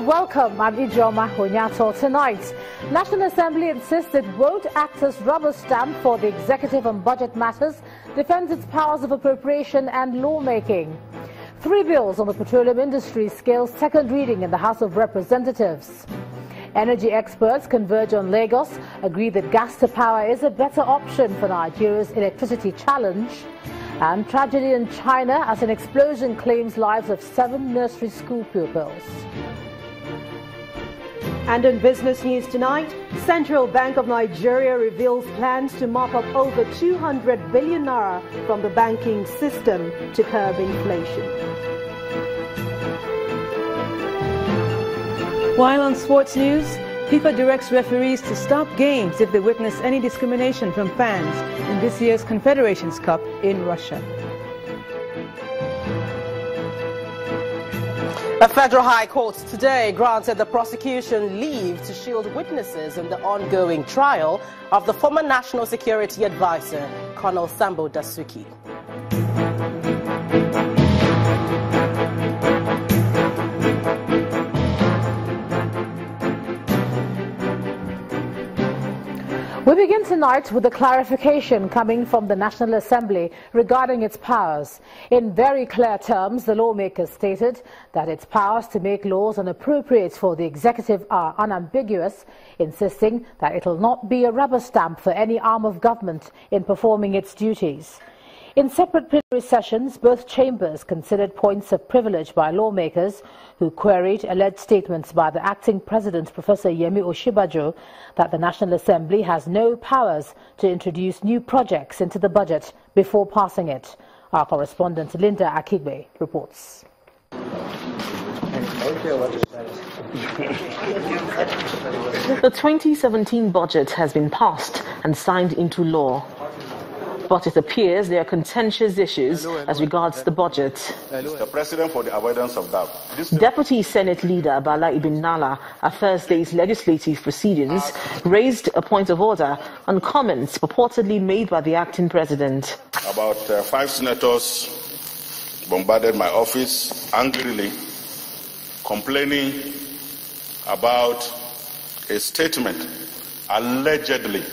welcome. I'm Ijoma Honyato. Tonight, National Assembly insists it won't act as rubber stamp for the executive on budget matters, defends its powers of appropriation and lawmaking. 3 bills on the petroleum industry scale second reading in the House of Representatives. Energy experts converge on Lagos, agree that gas to power is a better option for Nigeria's electricity challenge. And tragedy in China as an explosion claims lives of 7 nursery school pupils. And in business news tonight, Central Bank of Nigeria reveals plans to mop up over 200 billion naira from the banking system to curb inflation. While on sports news, FIFA directs referees to stop games if they witness any discrimination from fans in this year's Confederations Cup in Russia. A federal high court today granted the prosecution leave to shield witnesses in the ongoing trial of the former National Security Advisor, Colonel Sambo Dasuki. We begin tonight with a clarification coming from the National Assembly regarding its powers. In very clear terms, the lawmakers stated that its powers to make laws and appropriate for the executive are unambiguous, insisting that it will not be a rubber stamp for any arm of government in performing its duties. In separate plenary sessions, both chambers considered points of privilege by lawmakers who queried alleged statements by the acting president, Professor Yemi Osinbajo, that the National Assembly has no powers to introduce new projects into the budget before passing it. Our correspondent Linda Akigbe reports. The 2017 budget has been passed and signed into law. But it appears there are contentious issues as regards the budget. Mr. President, for the avoidance of doubt. Deputy Senate Leader Bala Ibn Nala at Thursday's legislative proceedings raised a point of order on comments purportedly made by the acting president. About 5 senators bombarded my office angrily, complaining about a statement allegedly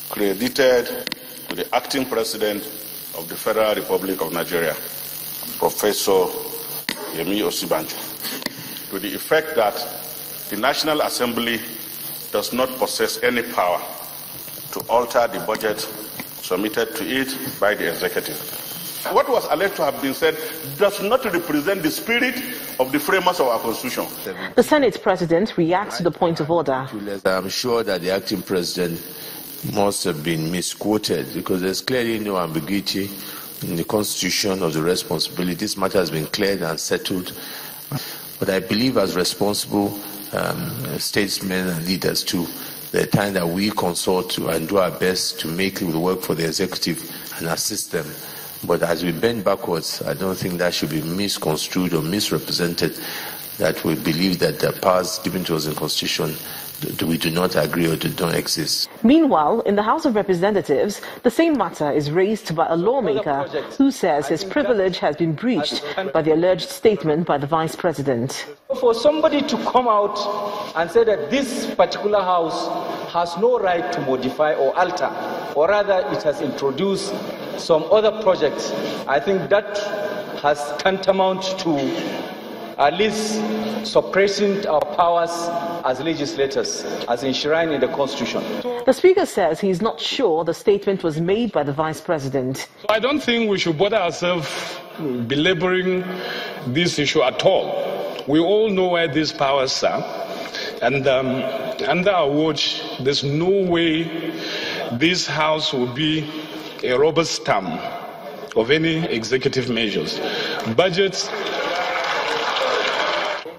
credited to the acting president of the Federal Republic of Nigeria, Professor Yemi Osinbajo, to the effect that the National Assembly does not possess any power to alter the budget submitted to it by the executive. What was alleged to have been said does not represent the spirit of the framers of our Constitution. The Senate President reacts to the point of order. I'm sure that the acting president must have been misquoted because there's clearly no ambiguity in the Constitution of the responsibility. This matter has been cleared and settled. But I believe as responsible statesmen and leaders too, the time that we consult to and do our best to make the work for the executive and assist them. But as we bend backwards, I don't think that should be misconstrued or misrepresented, that we believe that the powers given to us in the Constitution we do not agree or do not exist. Meanwhile, in the House of Representatives, the same matter is raised by a lawmaker who says his privilege has been breached by the alleged statement by the Vice President. For somebody to come out and say that this particular House has no right to modify or alter, or rather it has introduced some other projects, I think that has tantamount to at least suppressing our powers as legislators, as enshrined in the Constitution. The Speaker says he is not sure the statement was made by the Vice President. So I don't think we should bother ourselves belaboring this issue at all. We all know where these powers are, and under our watch, there's no way this House will be a rubber stamp of any executive measures. Budgets.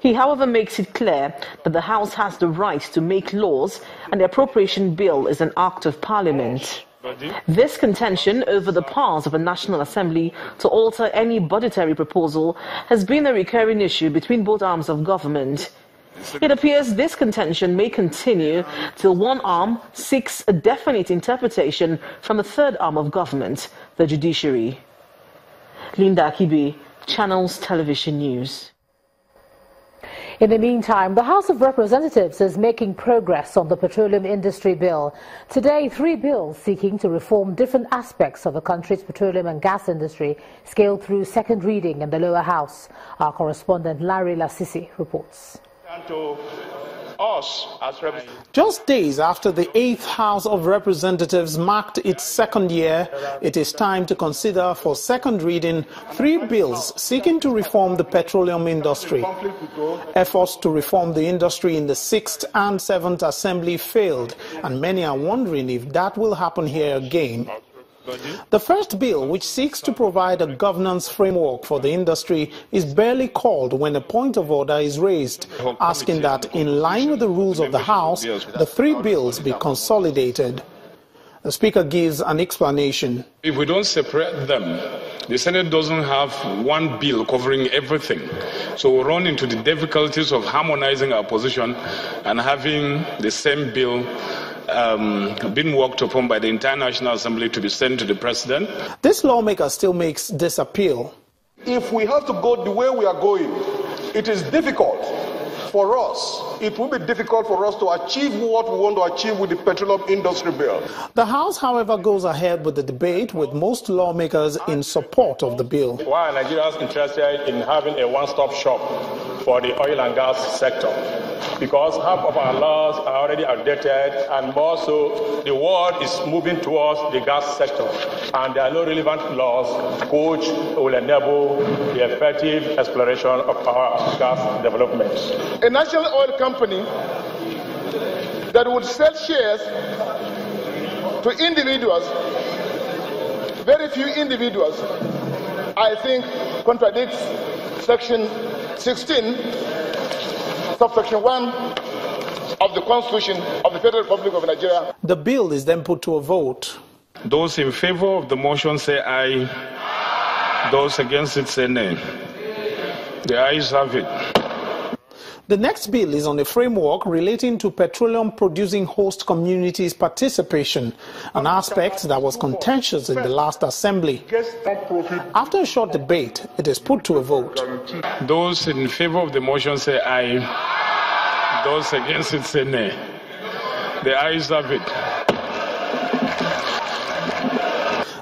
He, however, makes it clear that the House has the right to make laws and the appropriation bill is an act of Parliament. This contention over the powers of a National Assembly to alter any budgetary proposal has been a recurring issue between both arms of government. It appears this contention may continue till one arm seeks a definite interpretation from a third arm of government, the judiciary. Linda Akigbe, Channels Television News. In the meantime, the House of Representatives is making progress on the petroleum industry bill. Today, 3 bills seeking to reform different aspects of the country's petroleum and gas industry scaled through second reading in the lower house. Our correspondent Larry Lasisi reports. Just days after the 8th House of Representatives marked its second year, it is time to consider for second reading 3 bills seeking to reform the petroleum industry. Efforts to reform the industry in the 6th and 7th Assembly failed, and many are wondering if that will happen here again. The first bill, which seeks to provide a governance framework for the industry, is barely called when a point of order is raised, asking that, in line with the rules of the House, the 3 bills be consolidated. The Speaker gives an explanation. If we don't separate them, the Senate doesn't have one bill covering everything. So we'll run into the difficulties of harmonizing our position and having the same bill been worked upon by the International Assembly to be sent to the President. This lawmaker still makes this appeal. If we have to go the way we are going, it is difficult for us. It will be difficult for us to achieve what we want to achieve with the petroleum industry bill. The House, however, goes ahead with the debate, with most lawmakers in support of the bill. Why are Nigerians interested in having a one-stop shop for the oil and gas sector? Because half of our laws are already outdated, and more so, the world is moving towards the gas sector, and there are no relevant laws which will enable the effective exploration of our gas development. A national oil company that would sell shares to individuals, very few individuals, I think contradicts Section 16, subsection 1 of the Constitution of the Federal Republic of Nigeria. The bill is then put to a vote. Those in favor of the motion say aye. Those against it say nay. The ayes have it. The next bill is on a framework relating to petroleum-producing host communities' participation, an aspect that was contentious in the last assembly. After a short debate, it is put to a vote. Those in favor of the motion say aye. Those against it say nay. The ayes have it.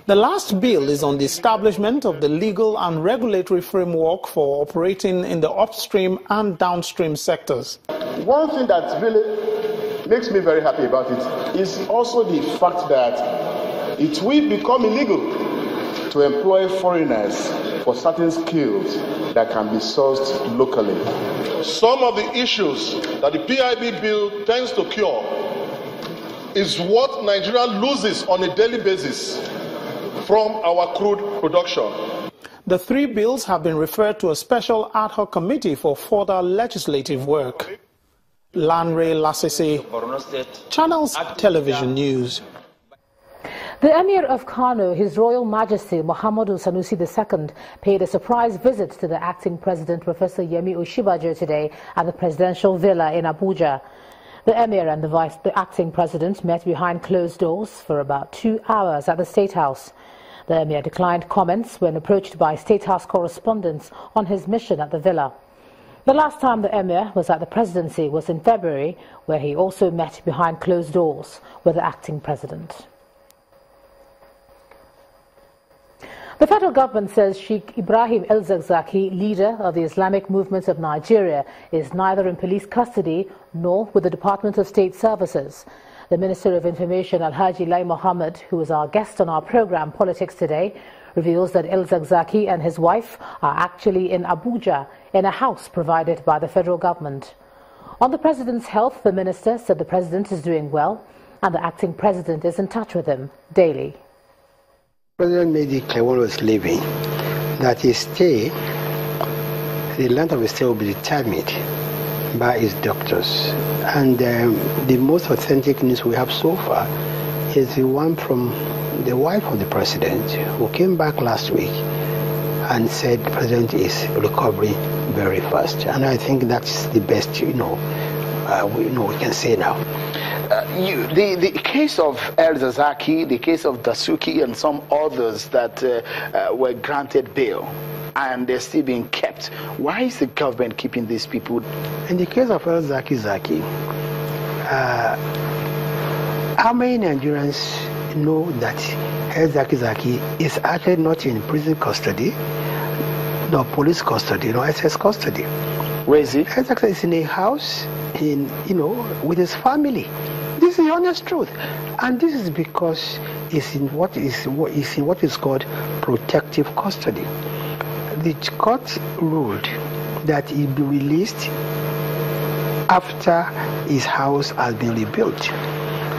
The last bill is on the establishment of the legal and regulatory framework for operating in the upstream and downstream sectors. One thing that really makes me very happy about it is also the fact that it will become illegal to employ foreigners for certain skills that can be sourced locally. Some of the issues that the PIB bill tends to cure is what Nigeria loses on a daily basis from our crude production. The 3 bills have been referred to a special ad hoc committee for further legislative work. Larry Lasisi, Channels Television News. The Emir of Kano, His Royal Majesty Muhammadu Sanusi II, paid a surprise visit to the acting president, Professor Yemi Osinbajo, today at the presidential villa in Abuja. The Emir and the acting president met behind closed doors for about 2 hours at the State House. The Emir declined comments when approached by State House correspondents on his mission at the villa. The last time the Emir was at the presidency was in February, where he also met behind closed doors with the acting president. The federal government says Sheikh Ibrahim El-Zakzaky, leader of the Islamic Movement of Nigeria, is neither in police custody nor with the Department of State Services. The Minister of Information, Alhaji Lai Mohammed, who is our guest on our program Politics Today, reveals that El-Zakzaky and his wife are actually in Abuja in a house provided by the federal government. On the president's health, the minister said the president is doing well and the acting president is in touch with him daily. The president made it clear when he was leaving that his stay, the length of his stay will be determined by his doctors. And the most authentic news we have so far is the one from the wife of the president, who came back last week and said the president is recovering very fast. And I think that's the best, we can say now. The case of El-Zakzaky, the case of Dasuki, and some others that were granted bail, and they're still being kept. Why is the government keeping these people? In the case of El Zaki Zaki, how many Nigerians know that El Zaki Zaki is actually not in prison custody, nor police custody, nor SS custody? Where is he? El Zaki is in a house, with his family. This is the honest truth, and this is because it's in what is called protective custody. The court ruled that he be released after his house has been rebuilt.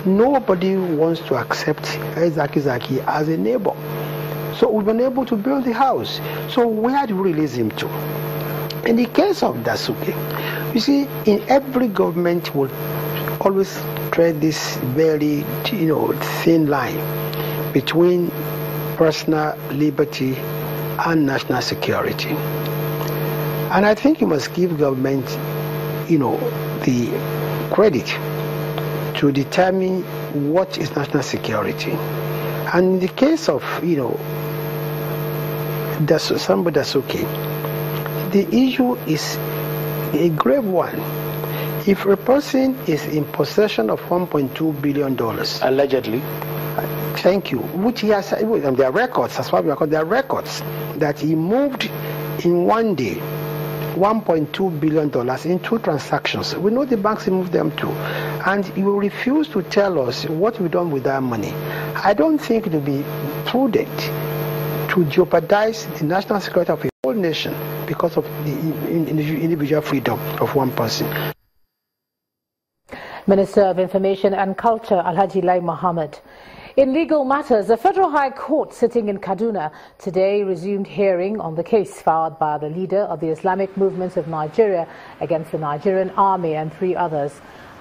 Nobody wants to accept El Zaki Zaki as a neighbor. So we've been able to build the house. So where do we release him to? In the case of Dasuki, you see, in every government will always tread this very, thin line between personal liberty and national security. And I think you must give government, the credit to determine what is national security. And in the case of, Sambo Dasuki, the issue is a grave one. If a person is in possession of $1.2 billion, allegedly, thank you, which he has, and there are records, that's why we are called, there are records that he moved in one day $1.2 billion in 2 transactions. We know the banks he moved them to, and you refuse to tell us what we've done with that money. I don't think it will be prudent to jeopardize the national security of a whole nation because of the individual freedom of one person. Minister of Information and Culture, Alhaji Lai Mohammed. In legal matters, the Federal High Court sitting in Kaduna today resumed hearing on the case filed by the leader of the Islamic Movement of Nigeria against the Nigerian Army and 3 others.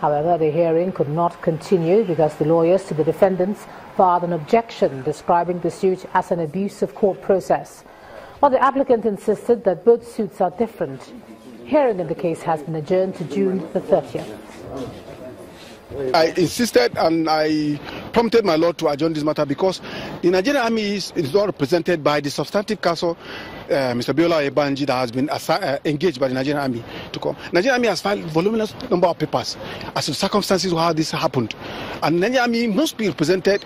However, the hearing could not continue because the lawyers to the defendants filed an objection describing the suit as an abuse of court process. While the applicant insisted that both suits are different, hearing in the case has been adjourned to June the 30th. I insisted and I prompted my lord to adjourn this matter because the Nigerian Army is not represented by the substantive counsel, Mr. Biola Ebanji, that has been engaged by the Nigerian Army to come. Nigerian Army has filed voluminous number of papers as to the circumstances of how this happened. And Nigerian Army must be represented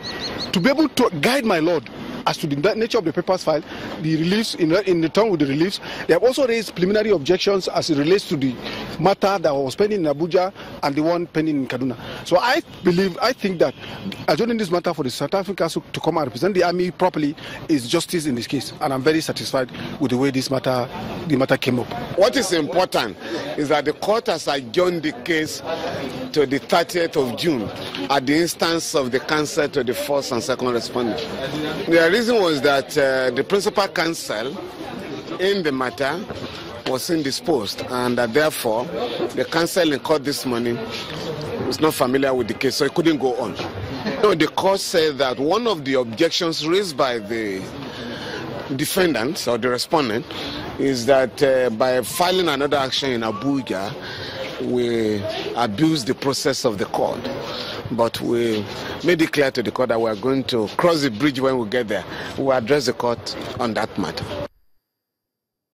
to be able to guide my lord as to the nature of the papers filed, the reliefs, in return with the reliefs. They have also raised preliminary objections as it relates to the matter that was pending in Abuja and the one pending in Kaduna. So I think that adjourning this matter for the South African Council to come and represent the Army properly is justice in this case. And I'm very satisfied with the way the matter came up. What is important is that the court has adjourned the case to the 30th of June at the instance of the counsel to the first and second respondent. The reason was that the principal counsel in the matter was indisposed, and that therefore the counsel in court this morning was not familiar with the case, so it couldn't go on. So the court said that one of the objections raised by the defendant or the respondent is that by filing another action in Abuja, we abuse the process of the court. But we made it clear to the court that we are going to cross the bridge when we get there. We will address the court on that matter.